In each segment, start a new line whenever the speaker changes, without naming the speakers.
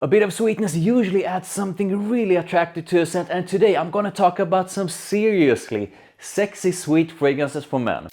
A bit of sweetness usually adds something really attractive to a scent, and today I'm gonna talk about some seriously sexy sweet fragrances for men.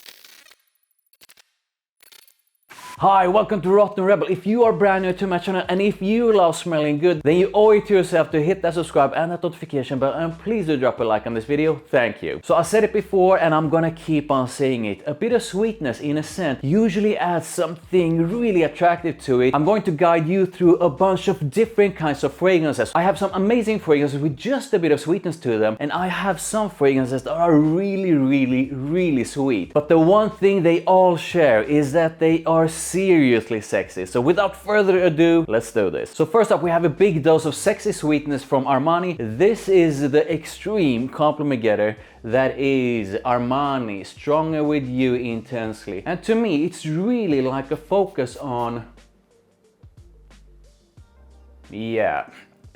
Hi, welcome to therottenrebel. If you are brand new to my channel and if you love smelling good, then you owe it to yourself to hit that subscribe and that notification bell, and please do drop a like on this video. Thank you. So I said it before and I'm gonna keep on saying it. A bit of sweetness in a scent usually adds something really attractive to it. I'm going to guide you through a bunch of different kinds of fragrances. I have some amazing fragrances with just a bit of sweetness to them, and I have some fragrances that are really sweet. But the one thing they all share is that they are seriously sexy. So without further ado, let's do this. So first up, we have a big dose of sexy sweetness from Armani. This is the extreme compliment getter that is Armani, Stronger With You Intensely. And to me, it's really like a focus on,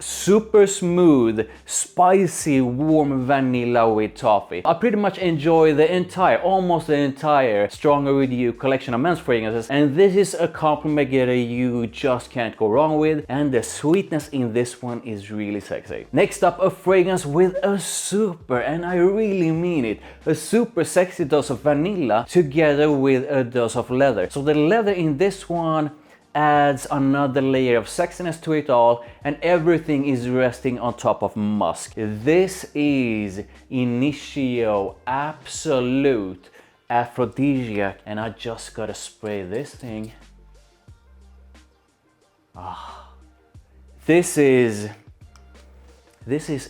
super smooth, spicy, warm vanilla with toffee. I pretty much enjoy almost the entire Stronger With You collection of men's fragrances, and this is a compliment getter you just can't go wrong with, and the sweetness in this one is really sexy. Next up, a fragrance with a super, and I really mean it, a super sexy dose of vanilla together with a dose of leather. So the leather in this one adds another layer of sexiness to it all, and everything is resting on top of musk. This is Initio Absolu Aphrodisiac, and I just gotta spray this thing. This is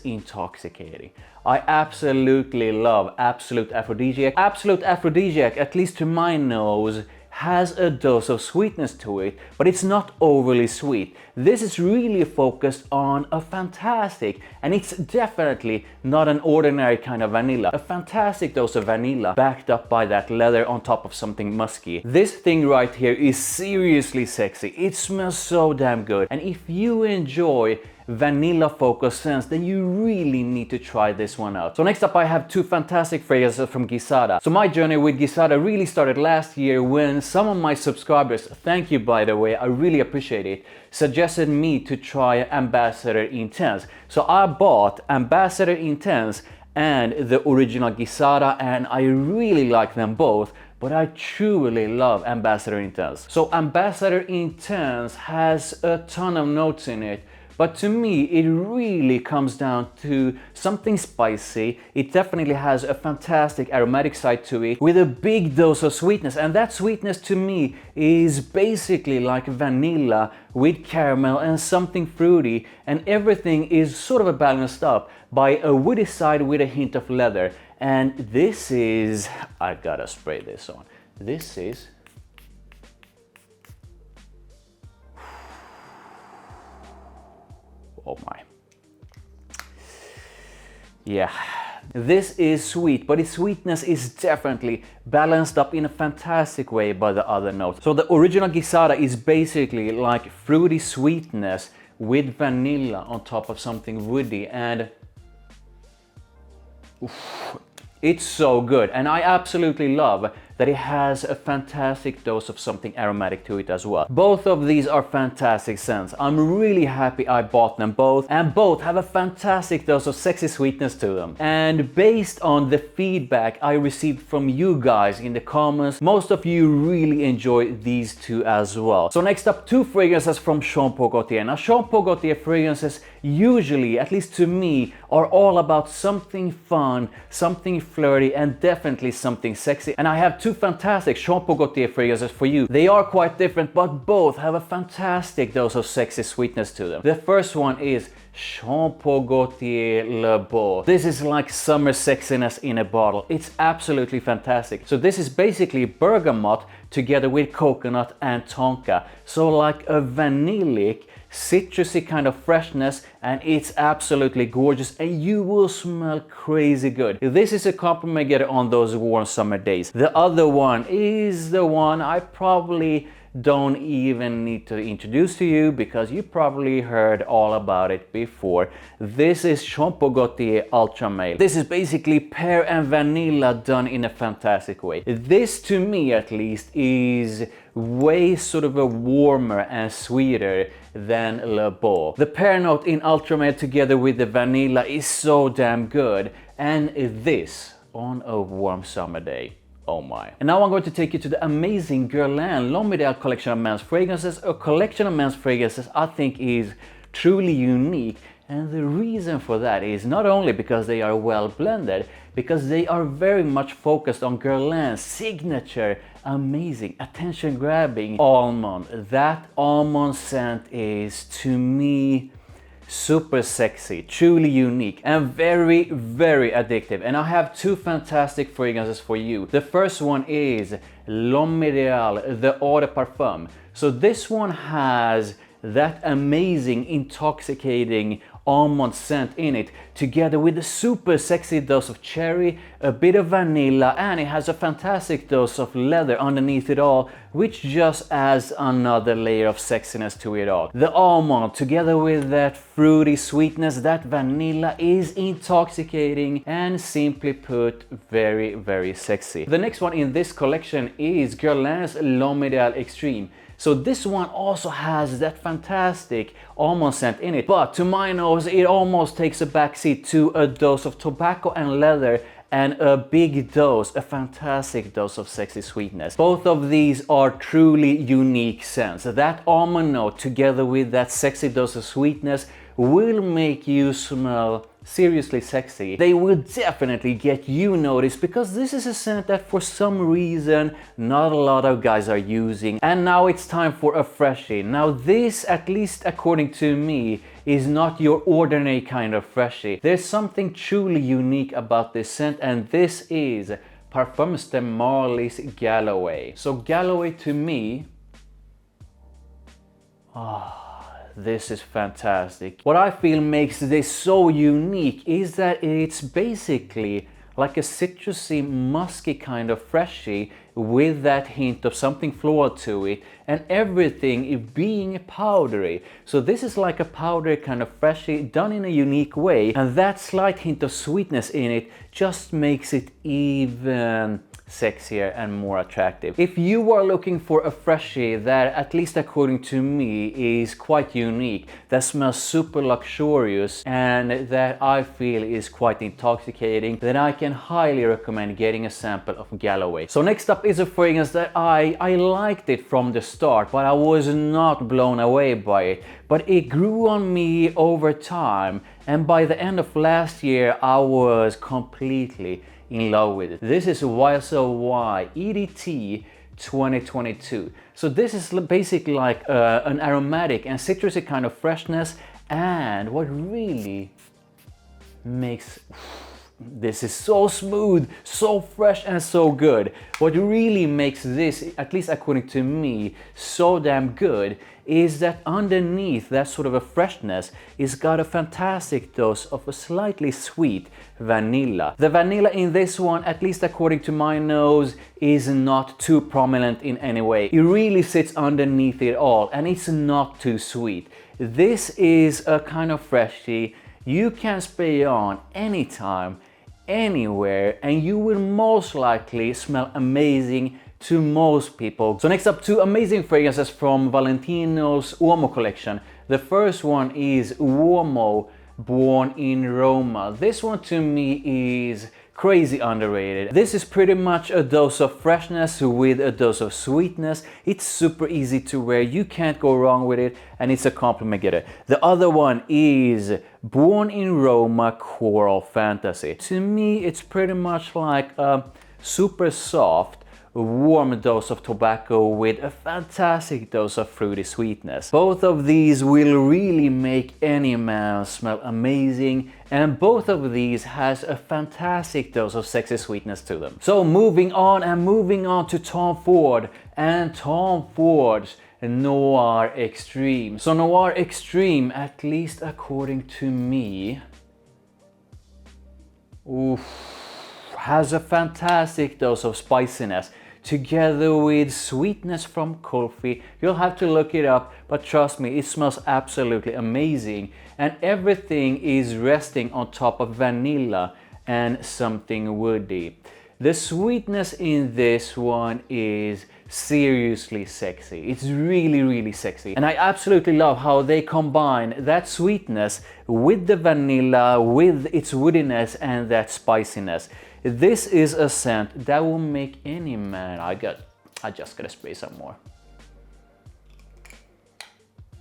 intoxicating. I absolutely love Absolute Aphrodisiac. Absolute Aphrodisiac, at least to my nose, has a dose of sweetness to it, but it's not overly sweet. This is really focused on a fantastic, and it's definitely not an ordinary kind of vanilla, a fantastic dose of vanilla backed up by that leather on top of something musky. This thing right here is seriously sexy. It smells so damn good, and if you enjoy vanilla focused scents, then you really need to try this one out. So next up, I have two fantastic fragrances from Gisada. So my journey with Gisada really started last year when some of my subscribers, thank you by the way, I really appreciate it, suggested me to try Ambassador Intense. So I bought Ambassador Intense and the original Gisada, and I really like them both, but I truly love Ambassador Intense. So Ambassador Intense has a ton of notes in it, but to me, it really comes down to something spicy. It definitely has a fantastic aromatic side to it with a big dose of sweetness. And that sweetness to me is basically like vanilla with caramel and something fruity. And everything is sort of balanced up by a woody side with a hint of leather. And this is, I gotta spray this on. This is, oh my. Yeah, this is sweet, but its sweetness is definitely balanced up in a fantastic way by the other notes. So the original Gisada is basically like fruity sweetness with vanilla on top of something woody, and it's so good. And I absolutely love that it has a fantastic dose of something aromatic to it as well. Both of these are fantastic scents. I'm really happy I bought them both, and both have a fantastic dose of sexy sweetness to them. And based on the feedback I received from you guys in the comments, most of you really enjoy these two as well. So next up, two fragrances from Jean Paul Gaultier. Now Jean Paul Gaultier fragrances usually, at least to me, are all about something fun, something flirty, and definitely something sexy. And I have two fantastic Jean Paul Gaultier fragrances for you. They are quite different, but both have a fantastic dose of sexy sweetness to them. The first one is Jean Paul Gaultier Le Beau. This is like summer sexiness in a bottle. It's absolutely fantastic. So this is basically bergamot together with coconut and tonka. So like a vanillic, citrusy kind of freshness, and it's absolutely gorgeous, and you will smell crazy good. This is a compliment getter on those warm summer days. The other one is the one I probably don't even need to introduce to you because you probably heard all about it before. This is Jean Paul Gaultier Ultra Male. This is basically pear and vanilla done in a fantastic way. This, to me at least, is way sort of a warmer and sweeter than Le Beau. The pear note in Ultramate together with the vanilla is so damn good, and this on a warm summer day. Oh my. And now I'm going to take you to the amazing Guerlain L'Homme collection of men's fragrances, a collection of men's fragrances I think is truly unique. And the reason for that is not only because they are well blended, because they are very much focused on Guerlain's signature, amazing, attention-grabbing almond. That almond scent is, to me, super sexy, truly unique, and very, very addictive. And I have two fantastic fragrances for you. The first one is L'Homme Idéal, the Eau de Parfum. So this one has that amazing, intoxicating almond scent in it, together with a super sexy dose of cherry, a bit of vanilla, and it has a fantastic dose of leather underneath it all, which just adds another layer of sexiness to it all. The almond, together with that fruity sweetness, that vanilla, is intoxicating and, simply put, very, very sexy. The next one in this collection is Guerlain's L'Homme Idéal Extreme. So this one also has that fantastic almond scent in it, but to my nose it almost takes a backseat to a dose of tobacco and leather and a big dose, a fantastic dose of sexy sweetness. Both of these are truly unique scents. That almond note together with that sexy dose of sweetness will make you smell seriously sexy. They will definitely get you noticed, because this is a scent that for some reason not a lot of guys are using. And now it's time for a freshie. Now this, at least according to me, is not your ordinary kind of freshie. There's something truly unique about this scent, and this is Parfums de Marly's Galloway. So Galloway, to me, this is fantastic. What I feel makes this so unique is that it's basically like a citrusy, musky kind of freshie with that hint of something floral to it, and everything being powdery. So this is like a powdery kind of freshie done in a unique way, and that slight hint of sweetness in it just makes it even sexier and more attractive. If you are looking for a freshie that, at least according to me, is quite unique, that smells super luxurious, and that I feel is quite intoxicating, then I can highly recommend getting a sample of Galloway. So next up is a fragrance that I liked it from the start, but I was not blown away by it. But it grew on me over time, and by the end of last year I was completely in love with it. This is YSOY EDT 2022. So this is basically like an aromatic and citrusy kind of freshness, and what really makes this is so smooth, so fresh, and so good. What really makes this, at least according to me, so damn good is that underneath that sort of a freshness, it's got a fantastic dose of a slightly sweet vanilla. The vanilla in this one, at least according to my nose, is not too prominent in any way. It really sits underneath it all, and it's not too sweet. This is a kind of freshie you can spray on anytime, anywhere, and you will most likely smell amazing to most people. So next up, two amazing fragrances from Valentino's Uomo collection. The first one is Uomo, Born in Roma. This one to me is crazy underrated. This is pretty much a dose of freshness with a dose of sweetness. It's super easy to wear, you can't go wrong with it, and it's a compliment getter. The other one is Born in Roma Coral Fantasy. To me, it's pretty much like a super soft, warm dose of tobacco with a fantastic dose of fruity sweetness. Both of these will really make any man smell amazing, and both of these has a fantastic dose of sexy sweetness to them. So moving on to Tom Ford and Tom Ford's Noir Extreme. So Noir Extreme, at least according to me, has a fantastic dose of spiciness together with sweetness from coffee. You'll have to look it up, but trust me, it smells absolutely amazing, and everything is resting on top of vanilla and something woody. The sweetness in this one is seriously sexy. It's really, really sexy. And I absolutely love how they combine that sweetness with the vanilla, with its woodiness and that spiciness. This is a scent that will make any man... I just gotta spray some more.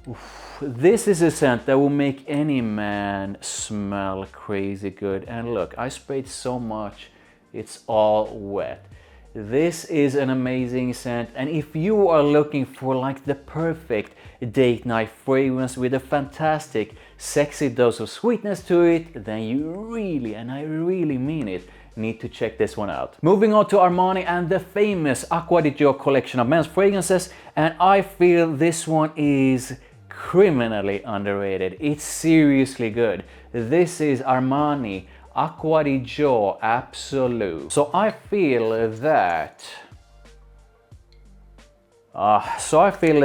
Oof. This is a scent that will make any man smell crazy good. And look, I sprayed so much, it's all wet. This is an amazing scent, and if you are looking for like the perfect date night fragrance with a fantastic sexy dose of sweetness to it, then you really, and I really mean it, need to check this one out. Moving on to Armani and the famous Acqua di Gio collection of men's fragrances, and I feel this one is criminally underrated. It's seriously good. This is Armani Acqua di Gio Absolu. So I feel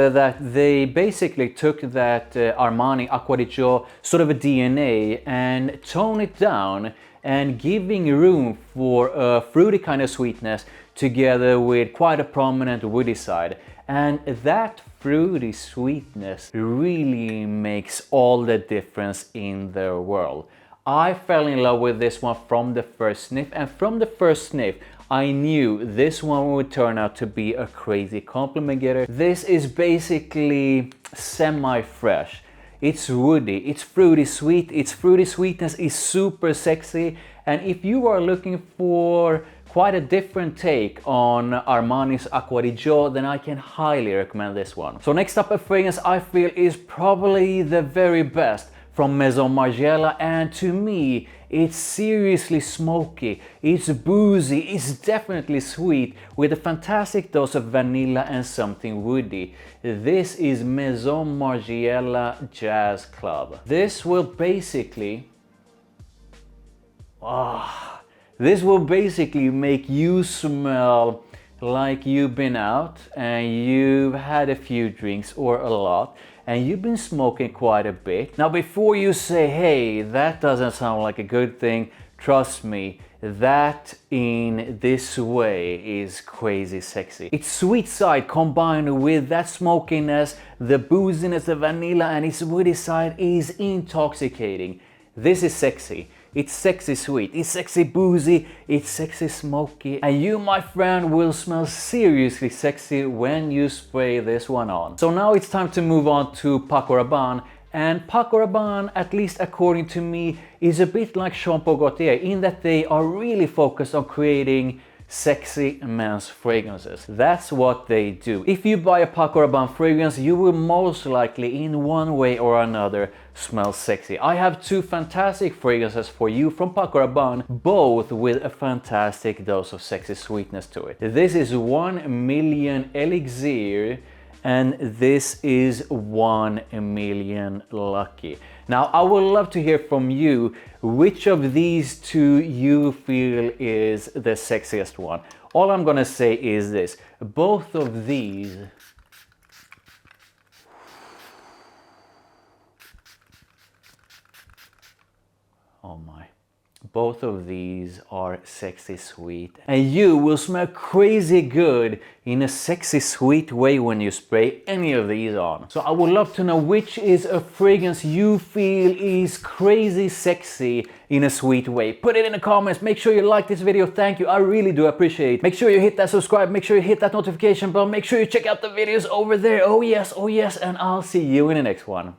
that they basically took that Armani Acqua di Gio sort of a DNA and toned it down and giving room for a fruity kind of sweetness together with quite a prominent woody side. And that fruity sweetness really makes all the difference in the world. I fell in love with this one from the first sniff, and from the first sniff I knew this one would turn out to be a crazy compliment getter. This is basically semi-fresh. It's woody, it's fruity sweet, its fruity sweetness is super sexy, and if you are looking for quite a different take on Armani's Acqua di Gio, then I can highly recommend this one. So next up, a fragrance I feel is probably the very best from Maison Margiela, and to me it's seriously smoky, it's boozy, it's definitely sweet with a fantastic dose of vanilla and something woody. This is Maison Margiela Jazz Club. This will basically make you smell like you've been out and you've had a few drinks or a lot and you've been smoking quite a bit. Now before you say, hey, that doesn't sound like a good thing, trust me, that in this way is crazy sexy. Its sweet side combined with that smokiness, the booziness, the vanilla and its woody side is intoxicating. This is sexy. It's sexy sweet, it's sexy boozy, it's sexy smoky, and you, my friend, will smell seriously sexy when you spray this one on. So now it's time to move on to Paco Rabanne, and Paco Rabanne, at least according to me, is a bit like Gaultier in that they are really focused on creating sexy men's fragrances. That's what they do. If you buy a Paco Rabanne fragrance, you will most likely in one way or another smell sexy. I have two fantastic fragrances for you from Paco Rabanne, both with a fantastic dose of sexy sweetness to it. This is 1 million Elixir and this is 1 million Lucky. Now I would love to hear from you which of these two you feel is the sexiest one. All I'm gonna say is this: both of these both of these are sexy sweet, and you will smell crazy good in a sexy sweet way when you spray any of these on. So I would love to know which is a fragrance you feel is crazy sexy in a sweet way. Put it in the comments, make sure you like this video, thank you, I really do appreciate it. Make sure you hit that subscribe, make sure you hit that notification bell, make sure you check out the videos over there, oh yes, and I'll see you in the next one.